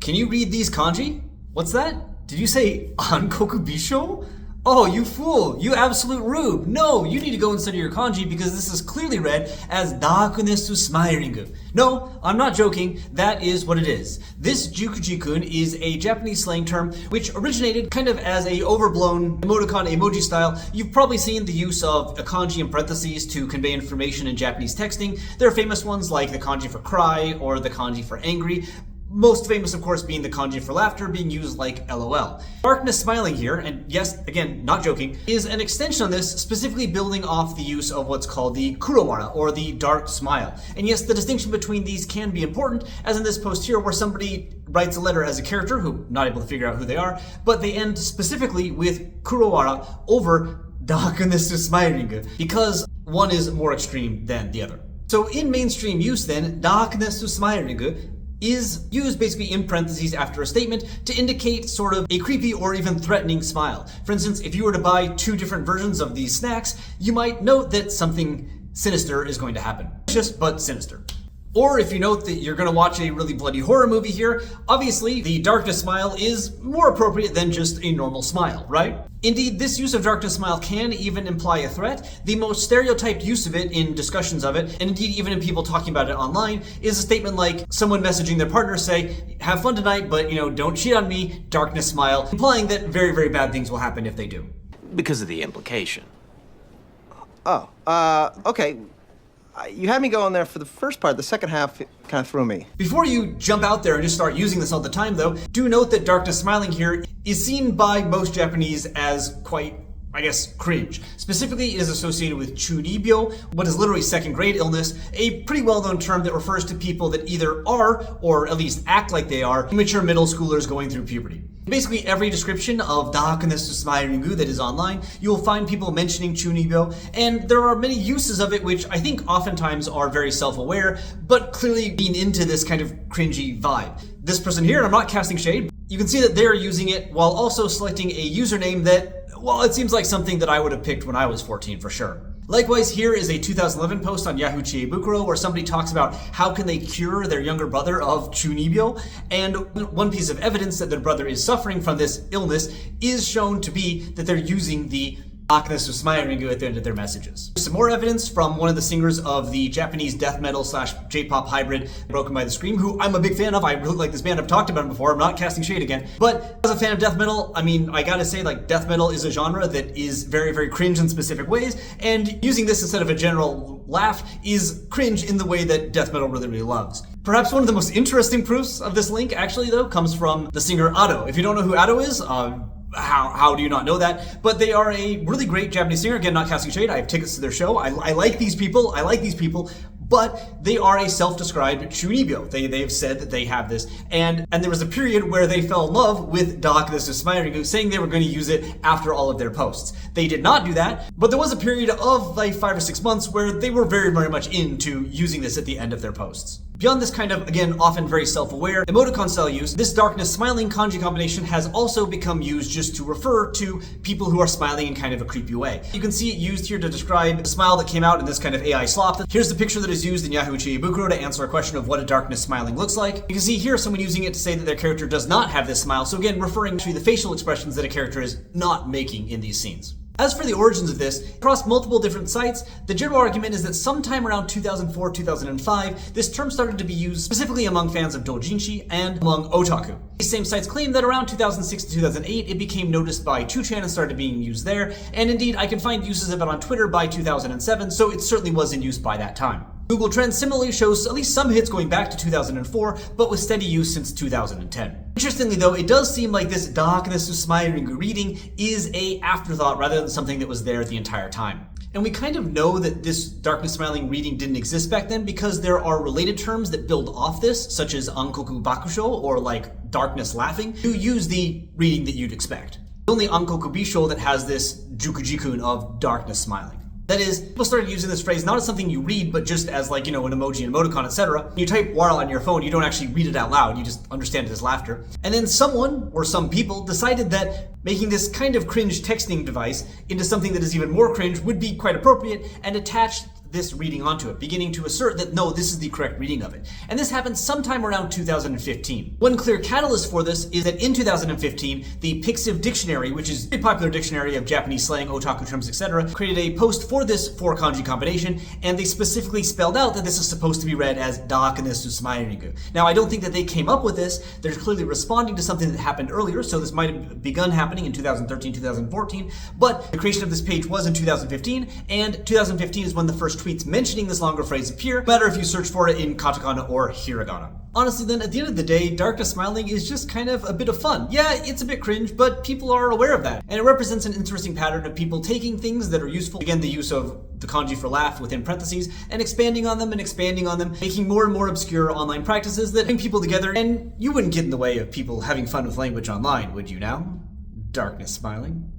can you read these kanji? What's that? Did you say ankoku bisho? Oh, you fool, you absolute rube. No, you need to go and study your kanji because this is clearly read as darkness to smiling. No, I'm not joking, that is what it is. This jukuji-kun is a Japanese slang term which originated kind of as a overblown emoticon emoji style. You've probably seen the use of a kanji in parentheses to convey information in Japanese texting. There are famous ones like the kanji for cry or the kanji for angry. Most famous, of course, being the kanji for laughter, being used like LOL. Darkness smiling here, and yes, again, not joking, is an extension on this, specifically building off the use of what's called the kurowara, or the dark smile. And yes, the distinction between these can be important, as in this post here where somebody writes a letter as a character who not able to figure out who they are, but they end specifically with kurowara over darkness to smiling, because one is more extreme than the other. So in mainstream use then, darkness to smiling is used basically in parentheses after a statement to indicate sort of a creepy or even threatening smile. For instance, if you were to buy two different versions of these snacks, you might note that something sinister is going to happen. Just but sinister. Or if you note that you're going to watch a really bloody horror movie here, obviously the darkness smile is more appropriate than just a normal smile, right? Indeed, this use of darkness smile can even imply a threat. The most stereotyped use of it in discussions of it, and indeed even in people talking about it online, is a statement like someone messaging their partner say, have fun tonight, but don't cheat on me, darkness smile, implying that very, very bad things will happen if they do. Because of the implication. Oh, okay. You had me going there for the first part. The second half kind of threw me. Before you jump out there and just start using this all the time though, do note that darkness smiling here is seen by most Japanese as quite, I guess, cringe. Specifically, it is associated with chunibyo, what is literally second grade illness, a pretty well-known term that refers to people that either are, or at least act like they are, immature middle schoolers going through puberty. Basically, every description of darkness to smiling that is online, you will find people mentioning chunibyo, and there are many uses of it which I think oftentimes are very self-aware, but clearly lean into this kind of cringy vibe. This person here, and I'm not casting shade, you can see that they're using it while also selecting a username that, well, it seems like something that I would have picked when I was 14 for sure. Likewise, here is a 2011 post on Yahoo! Chiebukuro where somebody talks about how can they cure their younger brother of chunibyo, and one piece of evidence that their brother is suffering from this illness is shown to be that they're using the darkness to smiling at the end of their messages. Some more evidence from one of the singers of the Japanese death metal / J-pop hybrid Broken by the Scream, who I'm a big fan of. I really like this band. I've talked about him before. I'm not casting shade again. But as a fan of death metal, I mean, I gotta say, like, death metal is a genre that is very, very cringe in specific ways, and using this instead of a general laugh is cringe in the way that death metal really, really loves. Perhaps one of the most interesting proofs of this link, actually, though, comes from the singer Ado. If you don't know who Ado is, how do you not know that? But they are a really great Japanese singer. Again, not casting shade. I have tickets to their show. I like these people. But they are a self-described chunibyo. They've said that they have this. And there was a period where they fell in love with darkness to smiling, saying they were going to use it after all of their posts. They did not do that, but there was a period of like 5 or 6 months where they were very, very much into using this at the end of their posts. Beyond this kind of, again, often very self-aware emoticon style use, this darkness smiling kanji combination has also become used just to refer to people who are smiling in kind of a creepy way. You can see it used here to describe the smile that came out in this kind of AI slop. Here's the picture that is used in Yahoo! Chiebukuro to answer a question of what a darkness smiling looks like. You can see here someone using it to say that their character does not have this smile, so again, referring to the facial expressions that a character is not making in these scenes. As for the origins of this, across multiple different sites, the general argument is that sometime around 2004-2005, this term started to be used specifically among fans of doujinshi and among otaku. These same sites claim that around 2006 to 2008, it became noticed by 2chan and started being used there, and indeed I can find uses of it on Twitter by 2007, so it certainly was in use by that time. Google Trends similarly shows at least some hits going back to 2004, but with steady use since 2010. Interestingly though, it does seem like this darkness to smiling reading is a afterthought rather than something that was there the entire time. And we kind of know that this darkness smiling reading didn't exist back then because there are related terms that build off this, such as ankoku bakusho, or like darkness laughing, to use the reading that you'd expect. Only ankoku bisho that has this jukuji-kun of darkness smiling. That is, people started using this phrase not as something you read, but just as like, an emoji, an emoticon, etc. When you type "warl" on your phone, you don't actually read it out loud, you just understand it as laughter. And then someone, or some people, decided that making this kind of cringe texting device into something that is even more cringe would be quite appropriate, and attached this reading onto it, beginning to assert that no, this is the correct reading of it. And this happened sometime around 2015. One clear catalyst for this is that in 2015, the Pixiv Dictionary, which is a popular dictionary of Japanese slang, otaku terms, etc., created a post for this four kanji combination, and they specifically spelled out that this is supposed to be read as darkness to smiling. Now, I don't think that they came up with this. They're clearly responding to something that happened earlier, so this might have begun happening in 2013, 2014, but the creation of this page was in 2015, and 2015 is when the first tweets mentioning this longer phrase appear, no matter if you search for it in katakana or hiragana. Honestly then, at the end of the day, darkness smiling is just kind of a bit of fun. Yeah, it's a bit cringe, but people are aware of that. And it represents an interesting pattern of people taking things that are useful, again the use of the kanji for laugh within parentheses, and expanding on them, making more and more obscure online practices that bring people together, and you wouldn't get in the way of people having fun with language online, would you now? Darkness smiling.